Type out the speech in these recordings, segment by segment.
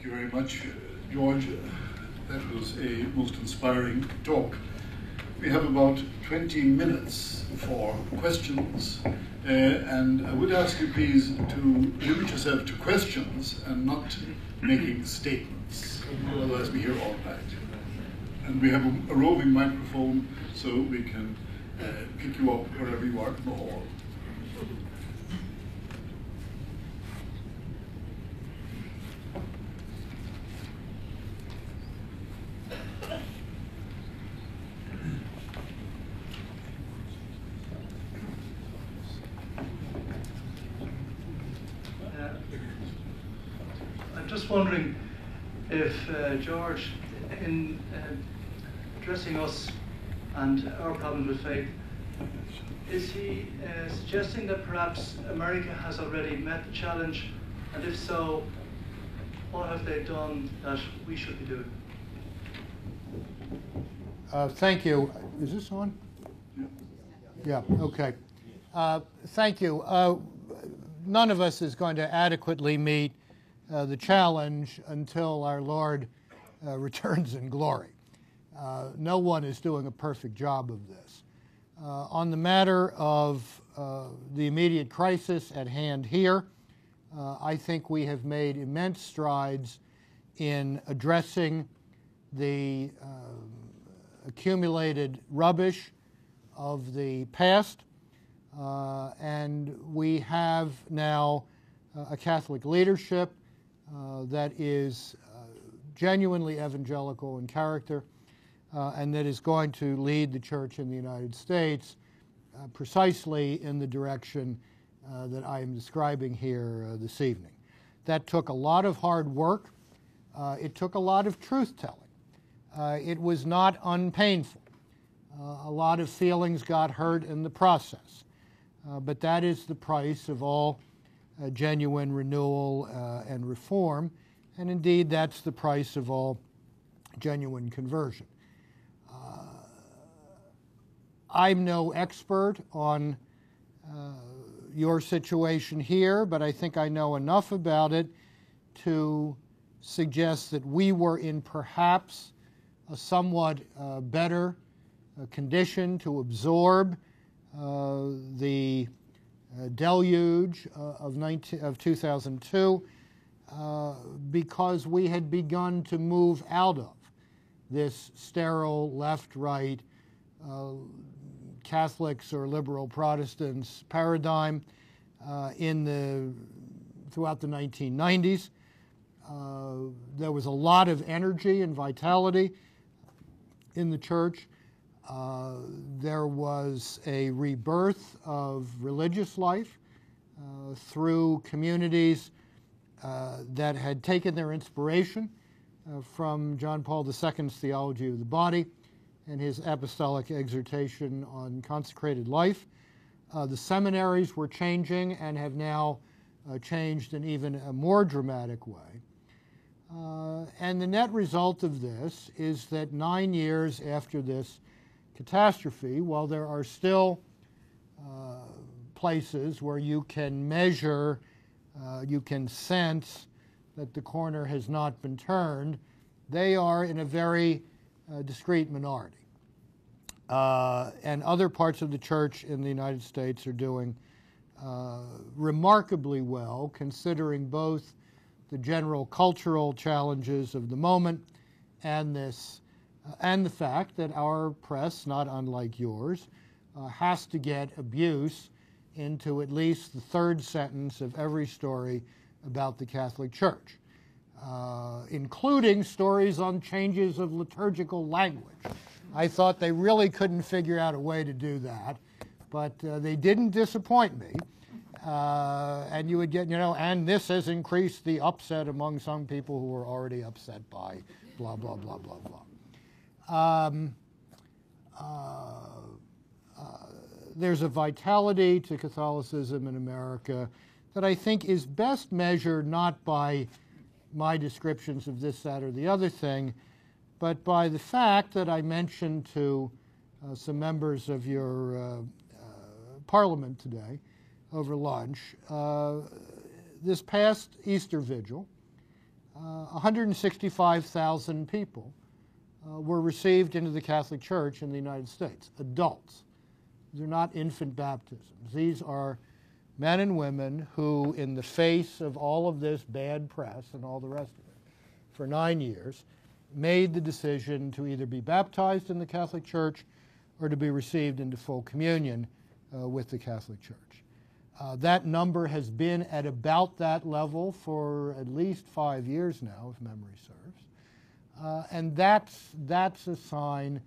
you very much, George. That was a most inspiring talk. We have about 20 minutes for questions, and I would ask you please to limit yourself to questions and not making statements, otherwise we're here all night. And we have a roving microphone, so we can pick you up wherever you are in the hall. I'm just wondering if George, in addressing us and our problem with faith, is he suggesting that perhaps America has already met the challenge, and if so, what have they done that we should be doing? Thank you. Is this on? Yeah, okay. Thank you. None of us is going to adequately meet the challenge until our Lord returns in glory. No one is doing a perfect job of this. On the matter of the immediate crisis at hand here, I think we have made immense strides in addressing the accumulated rubbish of the past, and we have now a Catholic leadership that is genuinely evangelical in character, and that is going to lead the Church in the United States precisely in the direction that I am describing here this evening. That took a lot of hard work. It took a lot of truth-telling. It was not unpainful. A lot of feelings got hurt in the process. But that is the price of all genuine renewal and reform. And indeed, that's the price of all genuine conversion. I'm no expert on your situation here, but I think I know enough about it to suggest that we were in perhaps a somewhat better condition to absorb the deluge of 2002 because we had begun to move out of this sterile left-right Catholics or liberal Protestants paradigm throughout the 1990s. There was a lot of energy and vitality in the church. There was a rebirth of religious life through communities that had taken their inspiration from John Paul II's theology of the body and his apostolic exhortation on consecrated life. The seminaries were changing and have now changed in even a more dramatic way. And the net result of this is that 9 years after this catastrophe, while there are still places where you can measure, you can sense that the corner has not been turned, they are in a very discrete minority. And other parts of the church in the United States are doing remarkably well, considering both the general cultural challenges of the moment and the fact that our press, not unlike yours, has to get abuse into at least the third sentence of every story about the Catholic Church, including stories on changes of liturgical language. I thought they really couldn't figure out a way to do that, but they didn't disappoint me. And you would get, and this has increased the upset among some people who were already upset by blah, blah, blah, blah, blah. There's a vitality to Catholicism in America that I think is best measured not by my descriptions of this, that, or the other thing, but by the fact that I mentioned to some members of your parliament today over lunch, this past Easter Vigil, 165,000 people were received into the Catholic Church in the United States, adults. They're not infant baptisms. These are men and women who, in the face of all of this bad press and all the rest of it, for 9 years, made the decision to either be baptized in the Catholic Church or to be received into full communion with the Catholic Church. That number has been at about that level for at least 5 years now, if memory serves. And that's a sign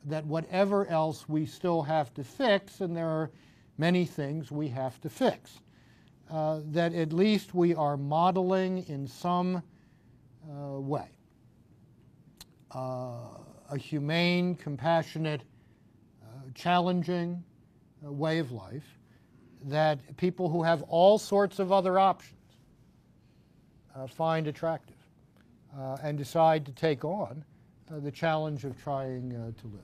that whatever else we still have to fix, and there are many things we have to fix, that at least we are modeling in some way a humane, compassionate, challenging way of life that people who have all sorts of other options find attractive and decide to take on the challenge of trying to live.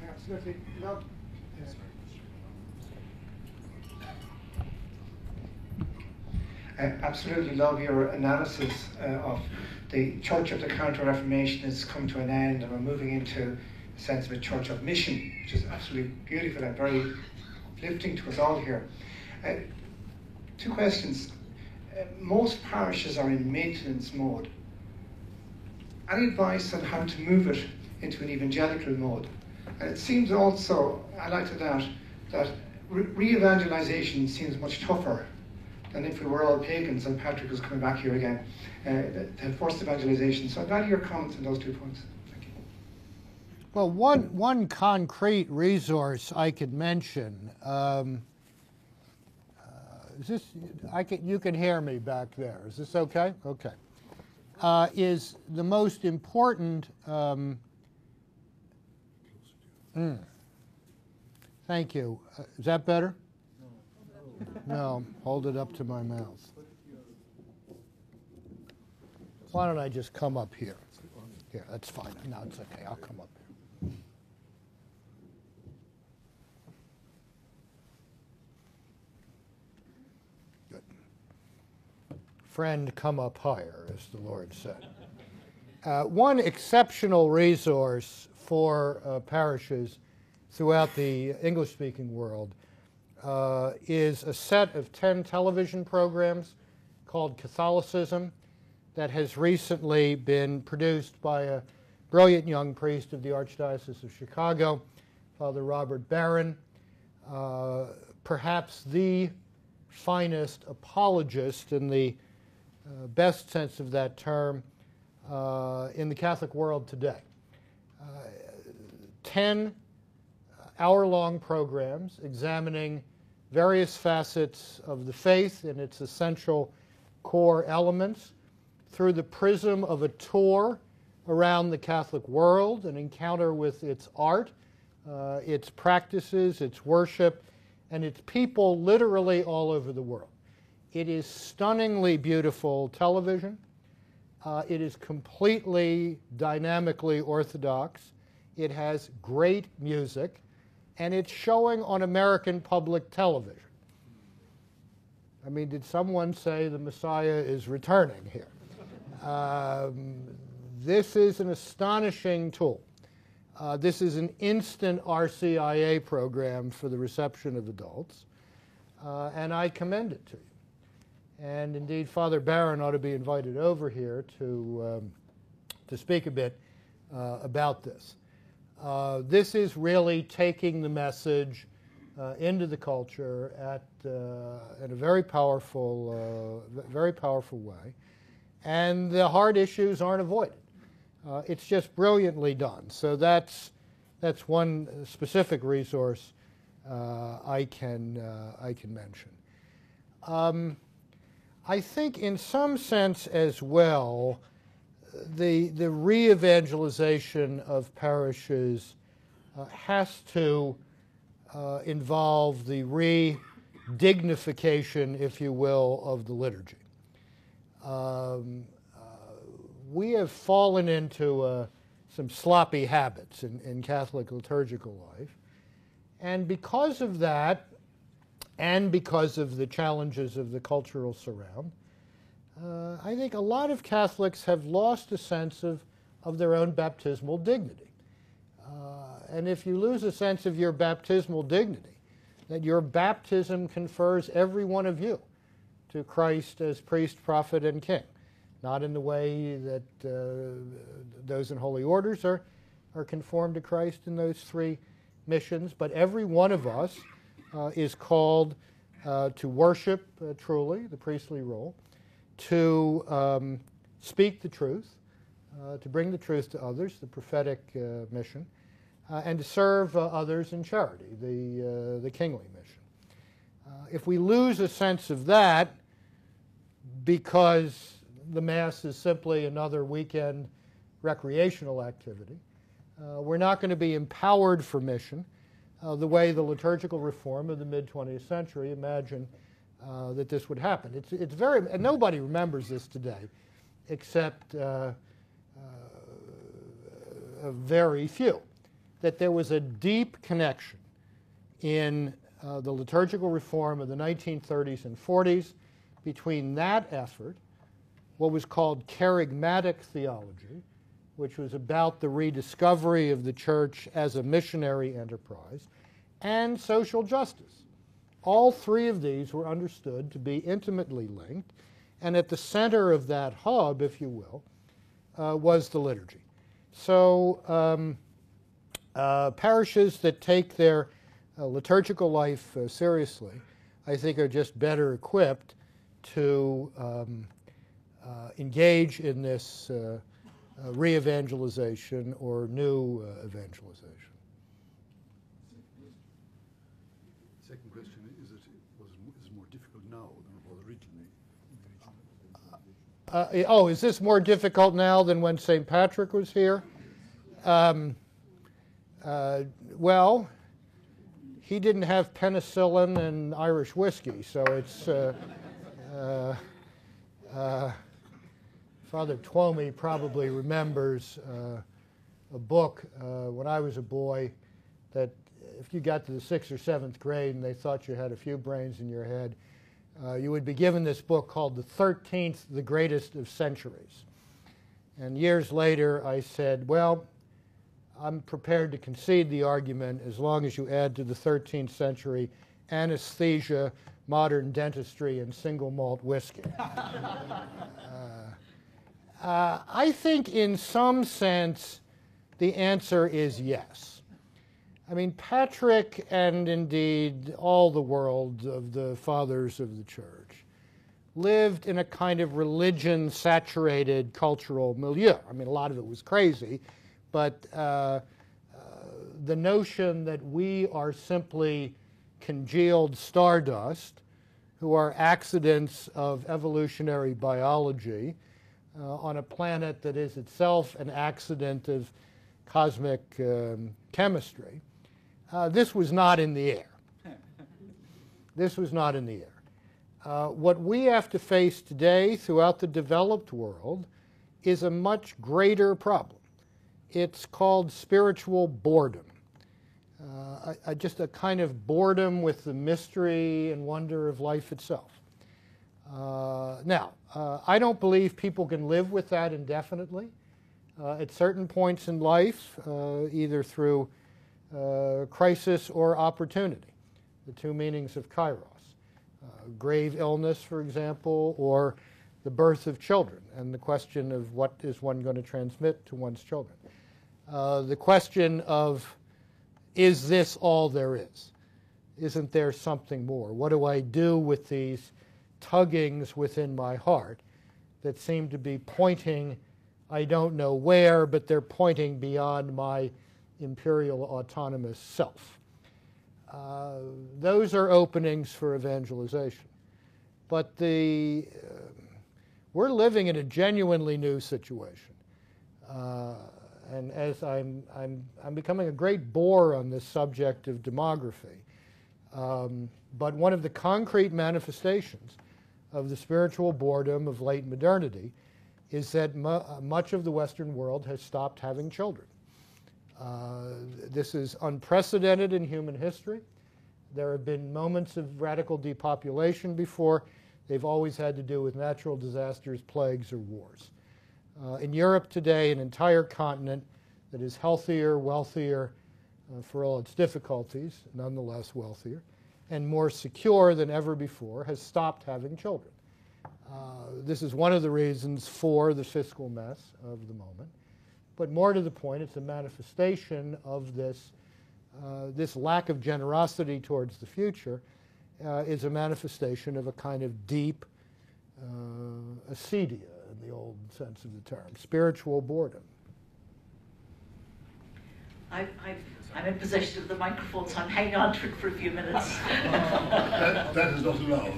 Absolutely. No. I absolutely love your analysis of the Church of the Counter-Reformation has come to an end and we're moving into a sense of a church of mission, which is absolutely beautiful and very uplifting to us all here. Two questions. Most parishes are in maintenance mode. Any advice on how to move it into an evangelical mode? And it seems also, I like to add, that re-evangelization seems much tougher than if we were all pagans and Patrick was coming back here again. The first evangelization. So I value your comments on those 2 points. Thank you. Well, one concrete resource I could mention, is this, you can hear me back there. Is this okay? Okay. Is the most important, thank you. Is that better? No, hold it up to my mouth. Why don't I just come up here? Here, that's fine. No, it's okay. I'll come up here. Good. Friend, come up higher, as the Lord said. One exceptional resource for parishes throughout the English-speaking world is a set of 10 television programs called Catholicism that has recently been produced by a brilliant young priest of the Archdiocese of Chicago, Father Robert Barron, perhaps the finest apologist in the best sense of that term in the Catholic world today. 10 hour-long programs examining various facets of the faith and its essential core elements through the prism of a tour around the Catholic world, an encounter with its art, its practices, its worship, and its people literally all over the world. It is stunningly beautiful television. It is completely dynamically orthodox. It has great music, and it's showing on American public television. I mean, did someone say the Messiah is returning here? This is an astonishing tool. This is an instant RCIA program for the reception of adults, and I commend it to you. And indeed, Father Barron ought to be invited over here to speak a bit about this. This is really taking the message into the culture in a very powerful way, and the hard issues aren't avoided. It's just brilliantly done. So that's one specific resource I can mention. I think in some sense as well, the re-evangelization of parishes has to involve the re-dignification, if you will, of the liturgy. We have fallen into some sloppy habits in Catholic liturgical life, And because of that, and because of the challenges of the cultural surround, I think a lot of Catholics have lost a sense of their own baptismal dignity. And if you lose a sense of your baptismal dignity, that your baptism confers every one of you to Christ as priest, prophet, and king, not in the way that those in holy orders are conformed to Christ in those three missions, but every one of us is called to worship truly, the priestly role, to speak the truth, to bring the truth to others, the prophetic mission, and to serve others in charity, the kingly mission. If we lose a sense of that because the Mass is simply another weekend recreational activity, we're not going to be empowered for mission the way the liturgical reform of the mid-20th century imagined that this would happen. It's very, and nobody remembers this today except very few, that there was a deep connection in the liturgical reform of the 1930s and 40s between that effort, what was called charismatic theology, which was about the rediscovery of the church as a missionary enterprise, and social justice. All three of these were understood to be intimately linked, and at the center of that hub, if you will, was the liturgy. So parishes that take their liturgical life seriously, I think, are just better equipped to engage in this re-evangelization or new evangelization. Second question, is it more difficult now than it was originally? Oh, is this more difficult now than when St. Patrick was here? Well, he didn't have penicillin and Irish whiskey, so it's Father Twomey probably remembers a book when I was a boy that if you got to the 6th or 7th grade and they thought you had a few brains in your head, you would be given this book called The 13th, the Greatest of Centuries. And years later I said, well, I'm prepared to concede the argument as long as you add to the 13th century anesthesia, modern dentistry, and single malt whiskey. I think in some sense the answer is yes. I mean, Patrick and indeed all the world of the fathers of the church lived in a kind of religion-saturated cultural milieu. I mean, a lot of it was crazy, but the notion that we are simply congealed stardust who are accidents of evolutionary biology on a planet that is itself an accident of cosmic chemistry, this was not in the air. This was not in the air. What we have to face today throughout the developed world is a much greater problem. It's called spiritual boredom. Just a kind of boredom with the mystery and wonder of life itself. Now, I don't believe people can live with that indefinitely. At certain points in life, either through crisis or opportunity, the two meanings of kairos. Grave illness, for example, or the birth of children, and the question of what is one going to transmit to one's children. The question of, is this all there is? Isn't there something more? What do I do with these tuggings within my heart that seem to be pointing, I don't know where, but they're pointing beyond my imperial autonomous self? Those are openings for evangelization. But we're living in a genuinely new situation. And as I'm becoming a great bore on this subject of demography, but one of the concrete manifestations of the spiritual boredom of late modernity is that much of the Western world has stopped having children. This is unprecedented in human history. There have been moments of radical depopulation before. They've always had to do with natural disasters, plagues, or wars. In Europe today, an entire continent that is healthier, wealthier, for all its difficulties, nonetheless wealthier, and more secure than ever before, has stopped having children. This is one of the reasons for the fiscal mess of the moment. But more to the point, it's a manifestation of this, this lack of generosity towards the future is a manifestation of a kind of deep acedia, in the old sense of the term, spiritual boredom. I'm in possession of the microphone, so I'm hanging on to it for a few minutes. that is not allowed.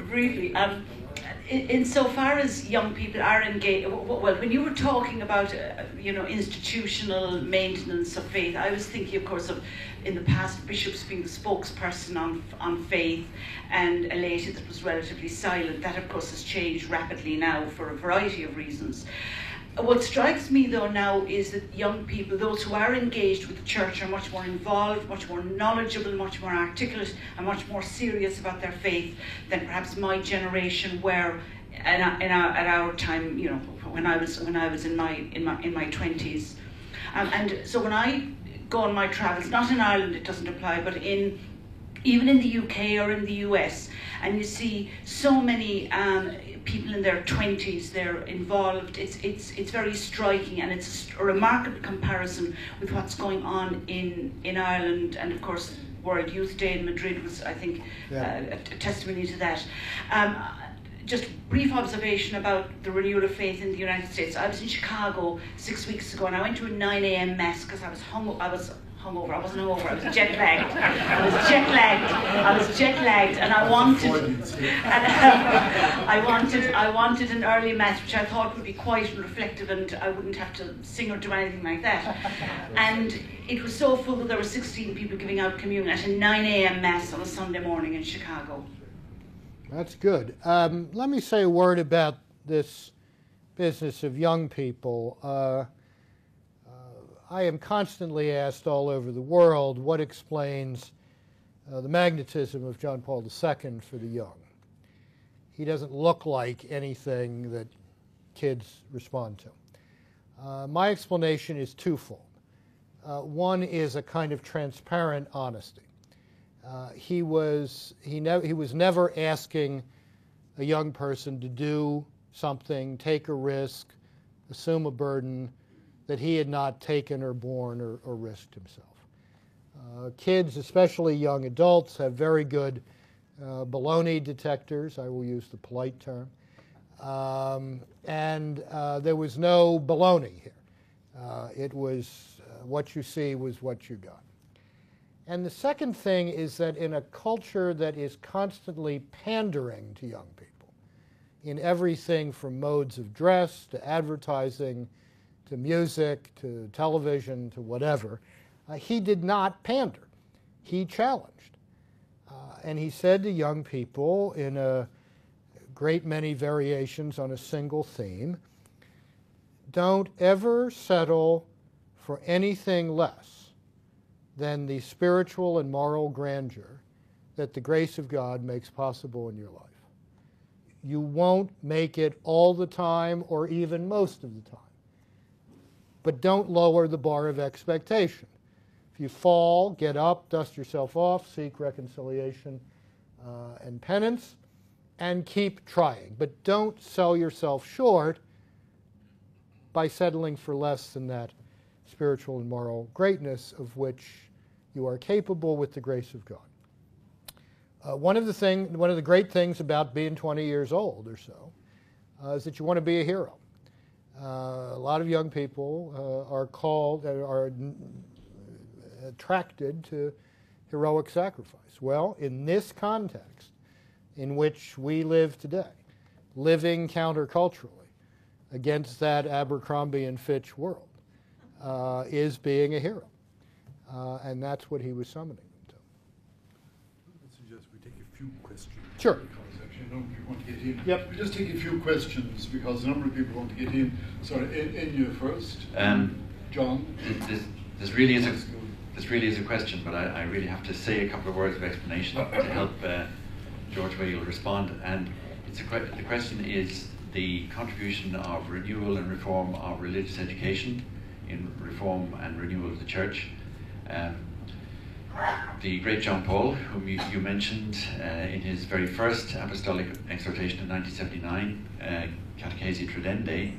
Briefly, insofar as young people are engaged, well, when you were talking about, institutional maintenance of faith, I was thinking, of course, of in the past bishops being the spokesperson on faith, and a laity that was relatively silent. That, of course, has changed rapidly now for a variety of reasons. What strikes me, though, now is that young people, those who are engaged with the church, are much more involved, much more knowledgeable, much more articulate, and much more serious about their faith than perhaps my generation were at our time. You know, when I was in my 20s, and so when I go on my travels, not in Ireland, it doesn't apply, but even in the UK or in the US, and you see so many people in their 20s, they're involved. It's very striking, and it's a remarkable comparison with what's going on in Ireland, and of course World Youth Day in Madrid was, I think, a testimony to that. Just brief observation about the renewal of faith in the United States. I was in Chicago 6 weeks ago, and I went to a 9 a.m. mass because I was hungover. I wasn't hungover, I was jet lagged. I was jet lagged, and I wanted an early mass, which I thought would be quiet and reflective, and I wouldn't have to sing or do anything like that. And it was so full that there were 16 people giving out communion at a 9 a.m. mass on a Sunday morning in Chicago. That's good. Let me say a word about this business of young people. I am constantly asked all over the world what explains the magnetism of John Paul II for the young. He doesn't look like anything that kids respond to. My explanation is twofold. One is a kind of transparent honesty. He was never asking a young person to do something, take a risk, assume a burden that he had not taken or borne or risked himself. Kids, especially young adults, have very good baloney detectors. I will use the polite term. And there was no baloney here. It was what you see was what you got. And the second thing is that in a culture that is constantly pandering to young people, in everything from modes of dress to advertising to music to television to whatever, he did not pander. He challenged. And he said to young people in a great many variations on a single theme, don't ever settle for anything less than the spiritual and moral grandeur that the grace of God makes possible in your life. You won't make it all the time or even most of the time. But don't lower the bar of expectation. If you fall, get up, dust yourself off, seek reconciliation and penance, and keep trying. But don't sell yourself short by settling for less than that spiritual and moral greatness of which you are capable with the grace of God. One of the great things about being 20 years old or so is that you want to be a hero. A lot of young people are attracted to heroic sacrifice. Well, in this context in which we live today, living counterculturally against that Abercrombie and Fitch world, is being a hero. And that's what he was summoning them to. I suggest we take a few questions. Sure. number of people want to get in. Yep. We'll just take a few questions because a number of people want to get in. Sorry, in you first. John. This really is a question, but I really have to say a couple of words of explanation to help George Weigel respond. And the question is the contribution of renewal and reform of religious education in reform and renewal of the church. The great John Paul, whom you mentioned in his very first apostolic exhortation in 1979, Catechesi Tradendae,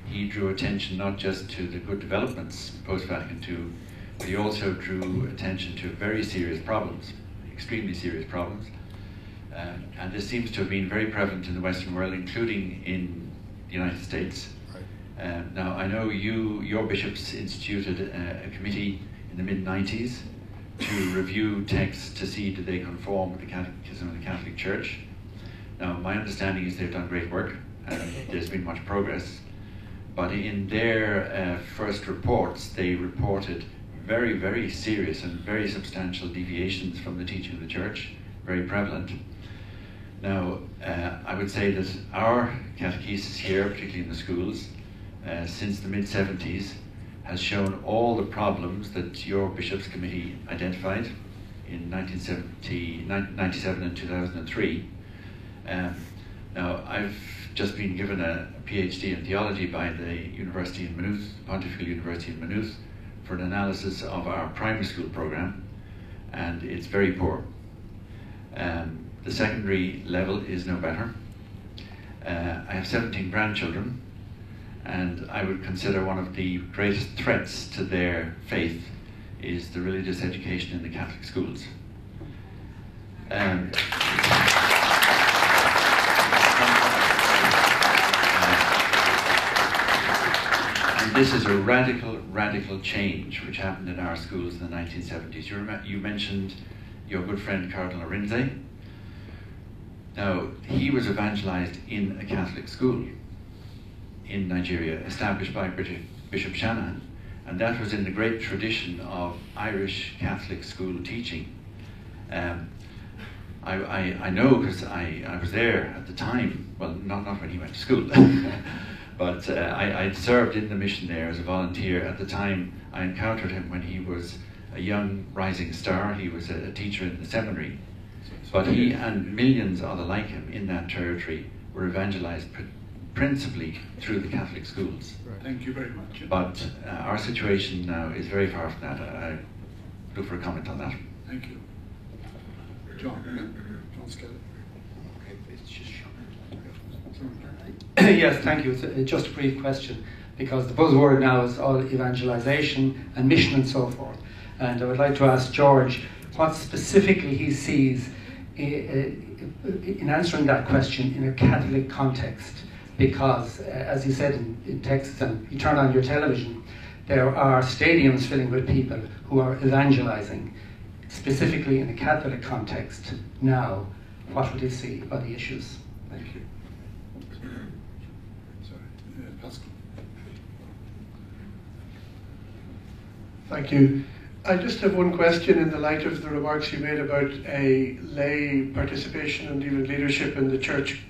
he drew attention not just to the good developments post-Vatican II, but he also drew attention to very serious problems, extremely serious problems. And this seems to have been very prevalent in the Western world, including in the United States. Right. Now, I know your bishops instituted a committee in the mid-90s to review texts to see do they conform with the Catechism of the Catholic Church. Now, my understanding is they've done great work and there's been much progress. But in their first reports, they reported very, very serious and very substantial deviations from the teaching of the Church, very prevalent. Now, I would say that our catechesis here, particularly in the schools, since the mid-70s, has shown all the problems that your Bishops' Committee identified in 1997 and 2003. Now, I've just been given a PhD in theology by the University in Maynooth, Pontifical University in Maynooth, for an analysis of our primary school program, and it's very poor. The secondary level is no better. I have 17 grandchildren, and I would consider one of the greatest threats to their faith is the religious education in the Catholic schools. And this is a radical change which happened in our schools in the 1970s. You mentioned your good friend Cardinal Arinze. Now, he was evangelized in a Catholic school in Nigeria, established by Bishop Shanahan, and that was in the great tradition of Irish Catholic school teaching. I know because I was there at the time, well, not when he went to school, but I served in the mission there as a volunteer. At the time, I encountered him when he was a young rising star. He was a teacher in the seminary. But he and millions other like him in that territory were evangelized principally through the Catholic schools. Right. Thank you very much. But our situation now is very far from that. I look for a comment on that. Thank you. John Skelly. Yes, thank you. It's just a brief question, because the buzzword now is all evangelization and mission and so forth. And I would like to ask George what specifically he sees in answering that question in a Catholic context, because as he said in texts, and you turn on your television, there are stadiums filling with people who are evangelizing. Specifically in a Catholic context now, what would he see are the issues? Thank you. Sorry, Pascal. Thank you. I just have one question in the light of the remarks you made about a lay participation and even leadership in the church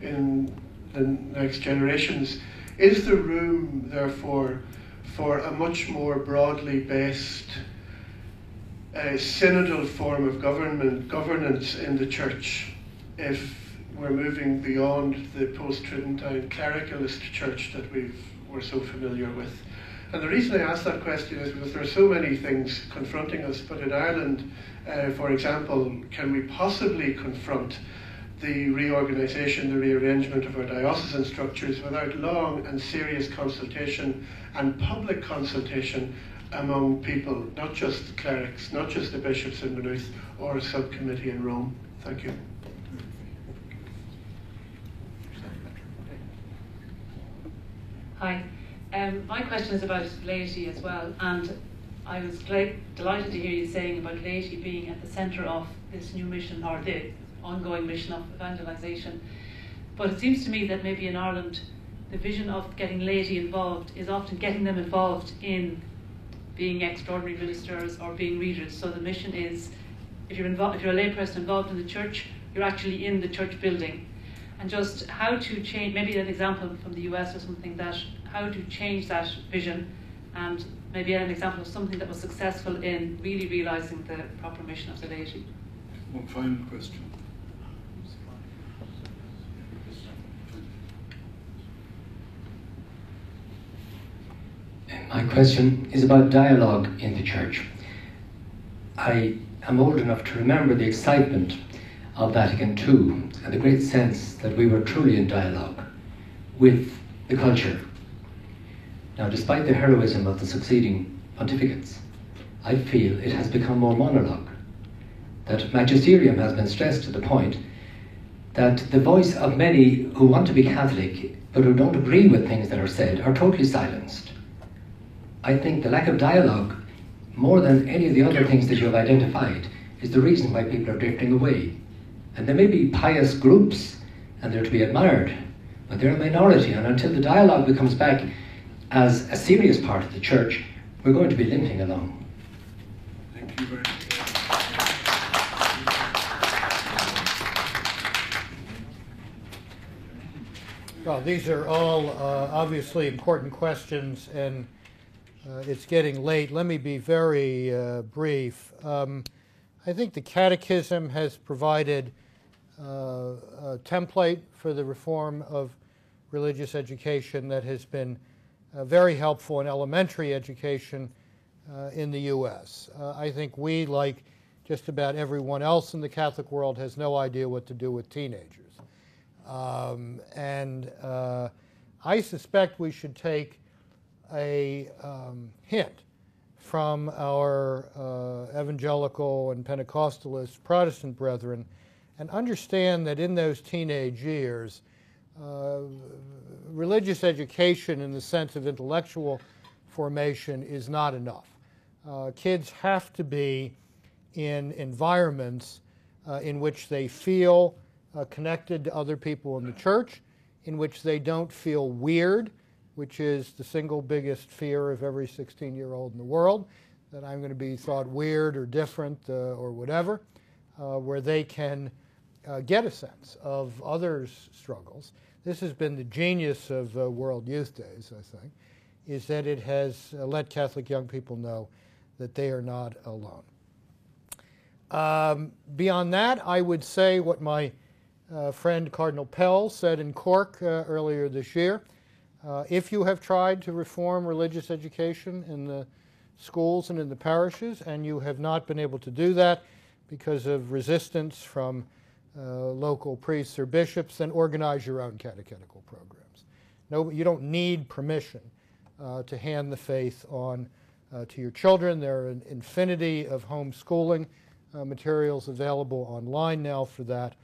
in the next generations. Is there room, therefore, for a much more broadly based synodal form of governance in the church if we're moving beyond the post-Tridentine clericalist church that we're so familiar with? And the reason I ask that question is because there are so many things confronting us, but in Ireland, for example, can we possibly confront the reorganisation, the rearrangement of our diocesan structures without long and serious consultation and public consultation among people, not just the clerics, not just the bishops in Maynooth or a subcommittee in Rome? Thank you. Hi. My question is about laity as well, and I was delighted to hear you saying about laity being at the centre of this new mission, or the ongoing mission of evangelisation. But it seems to me that maybe in Ireland, the vision of getting laity involved is often getting them involved in being extraordinary ministers or being readers. So the mission is, if you're a layperson involved in the church, you're actually in the church building. and just how to change, maybe an example from the US or something, that how to change that vision, and maybe an example of something that was successful in really realising the proper mission of the laity. One final question. My question is about dialogue in the church. I am old enough to remember the excitement of Vatican II and the great sense that we were truly in dialogue with the culture. Now, despite the heroism of the succeeding pontificates, I feel it has become more monologue, that magisterium has been stressed to the point that the voice of many who want to be Catholic but who don't agree with things that are said are totally silenced. I think the lack of dialogue, more than any of the other things that you have identified, is the reason why people are drifting away. And there may be pious groups, and they're to be admired, but they're a minority, and until the dialogue becomes back as a serious part of the church, we're going to be limping along. Thank you very much. Well, these are all obviously important questions, and it's getting late. Let me be very brief. I think the Catechism has provided a template for the reform of religious education that has been very helpful in elementary education in the U.S. I think we, like just about everyone else in the Catholic world, has no idea what to do with teenagers. I suspect we should take a hint from our evangelical and Pentecostalist Protestant brethren and understand that in those teenage years, religious education in the sense of intellectual formation is not enough. Kids have to be in environments in which they feel connected to other people in the church, in which they don't feel weird, which is the single biggest fear of every 16-year-old in the world, that I'm going to be thought weird or different or whatever, where they can get a sense of others' struggles. This has been the genius of World Youth Days, I think, is that it has let Catholic young people know that they are not alone. Beyond that, I would say what my friend Cardinal Pell said in Cork earlier this year. If you have tried to reform religious education in the schools and in the parishes, and you have not been able to do that because of resistance from local priests or bishops, then organize your own catechetical programs. No, you don't need permission to hand the faith on to your children. There are an infinity of homeschooling materials available online now for that.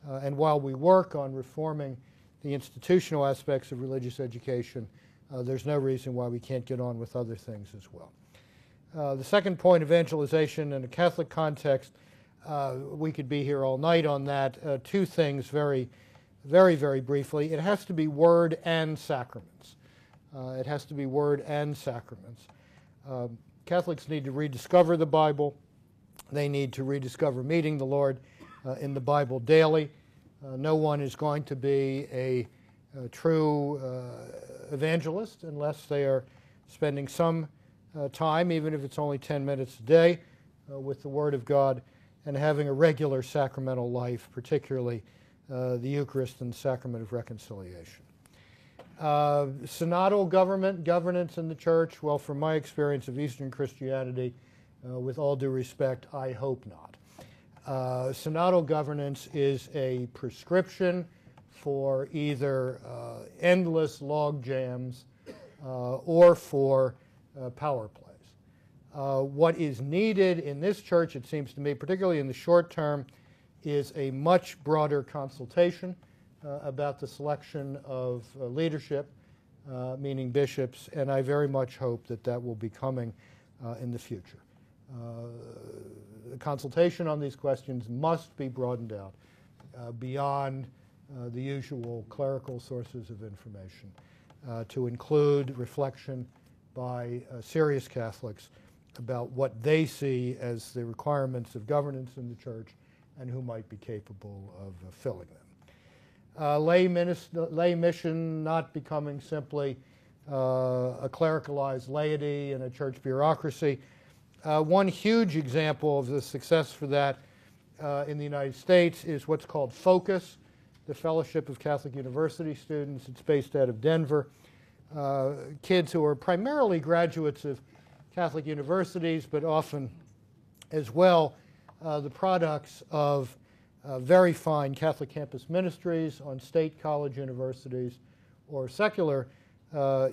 And while we work on reforming the institutional aspects of religious education, there's no reason why we can't get on with other things as well. The second point, evangelization in a Catholic context, we could be here all night on that. Two things very briefly. It has to be word and sacraments. It has to be word and sacraments. Catholics need to rediscover the Bible. They need to rediscover meeting the Lord in the Bible daily. No one is going to be a true evangelist unless they are spending some time, even if it's only 10 minutes a day, with the Word of God and having a regular sacramental life, particularly the Eucharist and the Sacrament of Reconciliation. Synodal governance in the Church, well, from my experience of Eastern Christianity, with all due respect, I hope not. Synodal governance is a prescription for either endless log jams or for power plays. What is needed in this church, it seems to me, particularly in the short term, is a much broader consultation about the selection of leadership, meaning bishops, and I very much hope that that will be coming in the future. The consultation on these questions must be broadened out beyond the usual clerical sources of information to include reflection by serious Catholics about what they see as the requirements of governance in the church and who might be capable of filling them. lay mission not becoming simply a clericalized laity and a church bureaucracy. One huge example of the success for that in the United States is what's called Focus, the Fellowship of Catholic University Students. It's based out of Denver. Kids who are primarily graduates of Catholic universities, but often as well the products of very fine Catholic campus ministries on state college universities or secular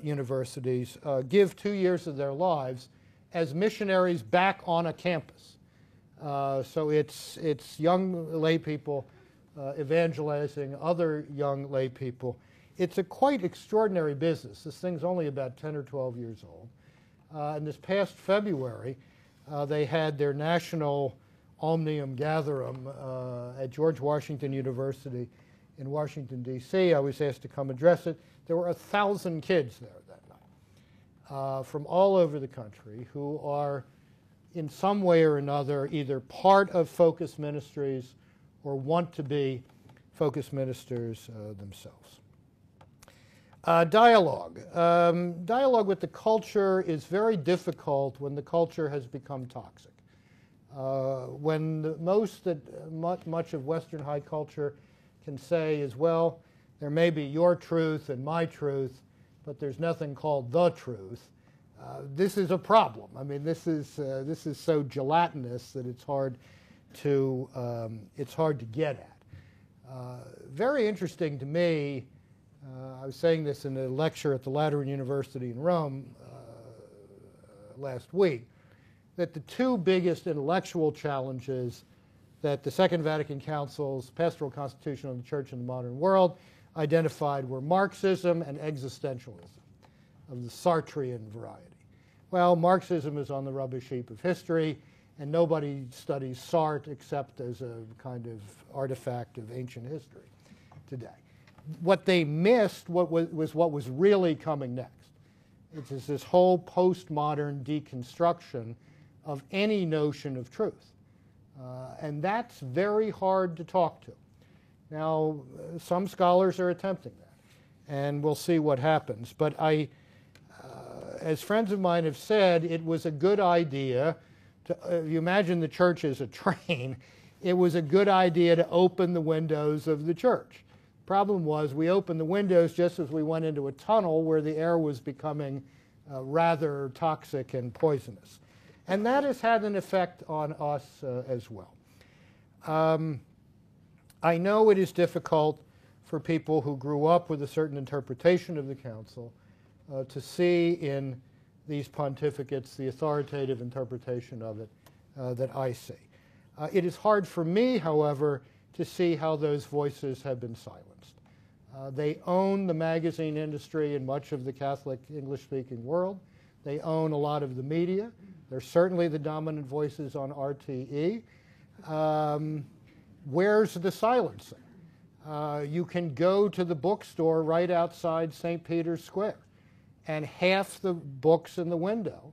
universities, give 2 years of their lives as missionaries back on a campus. So it's young lay people evangelizing other young lay people. It's a quite extraordinary business. This thing's only about 10 or 12 years old. And this past February, they had their national Omnium Gatherum at George Washington University in Washington, D.C. I was asked to come address it. There were 1,000 kids there that night from all over the country who are in some way or another either part of Focus Ministries or want to be Focus ministers themselves. Dialogue. Dialogue with the culture is very difficult when the culture has become toxic. When much of Western high culture can say is, well, there may be your truth and my truth, but there's nothing called the truth. This is a problem. I mean, this is so gelatinous that it's hard to get at. Very interesting to me. I was saying this in a lecture at the Lateran University in Rome last week, that the two biggest intellectual challenges that the Second Vatican Council's Pastoral Constitution on the Church in the Modern World identified were Marxism and existentialism of the Sartrean variety. Well, Marxism is on the rubbish heap of history, and nobody studies Sartre except as a kind of artifact of ancient history today. What they missed was what was really coming next. It's this whole postmodern deconstruction of any notion of truth. And that's very hard to talk to. Now, some scholars are attempting that, and we'll see what happens. But as friends of mine have said, it was a good idea to, if you imagine the church as a train, it was a good idea to open the windows of the church. Problem was, we opened the windows just as we went into a tunnel where the air was becoming rather toxic and poisonous. And that has had an effect on us as well. I know it is difficult for people who grew up with a certain interpretation of the Council to see in these pontificates the authoritative interpretation of it that I see. It is hard for me, however, to see how those voices have been silenced. They own the magazine industry in much of the Catholic English-speaking world. They own a lot of the media. They're certainly the dominant voices on RTE. Where's the silencing? You can go to the bookstore right outside St. Peter's Square, and half the books in the window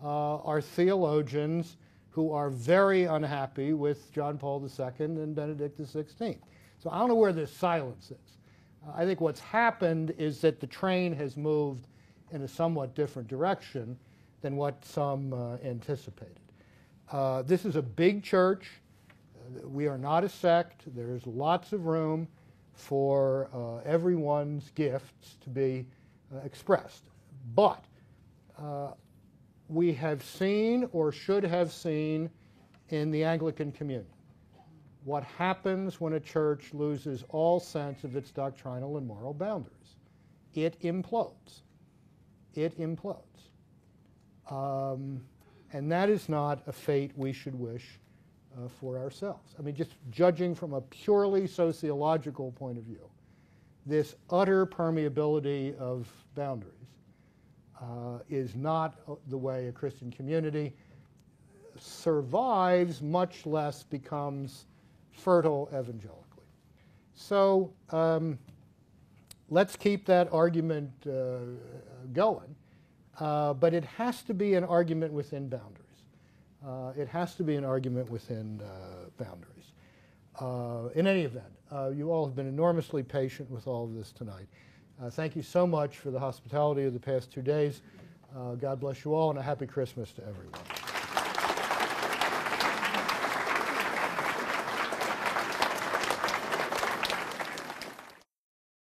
are theologians who are very unhappy with John Paul II and Benedict XVI. So I don't know where this silence is. I think what's happened is that the train has moved in a somewhat different direction than what some anticipated. This is a big church. We are not a sect. There's lots of room for everyone's gifts to be expressed. But we have seen, or should have seen, in the Anglican Communion, what happens when a church loses all sense of its doctrinal and moral boundaries. It implodes. It implodes. And that is not a fate we should wish for ourselves. I mean, just judging from a purely sociological point of view, this utter permeability of boundaries is not the way a Christian community survives, much less becomes fertile evangelically. So let's keep that argument going, but it has to be an argument within boundaries. It has to be an argument within boundaries. in any event, you all have been enormously patient with all of this tonight. Thank you so much for the hospitality of the past 2 days. God bless you all, and a happy Christmas to everyone.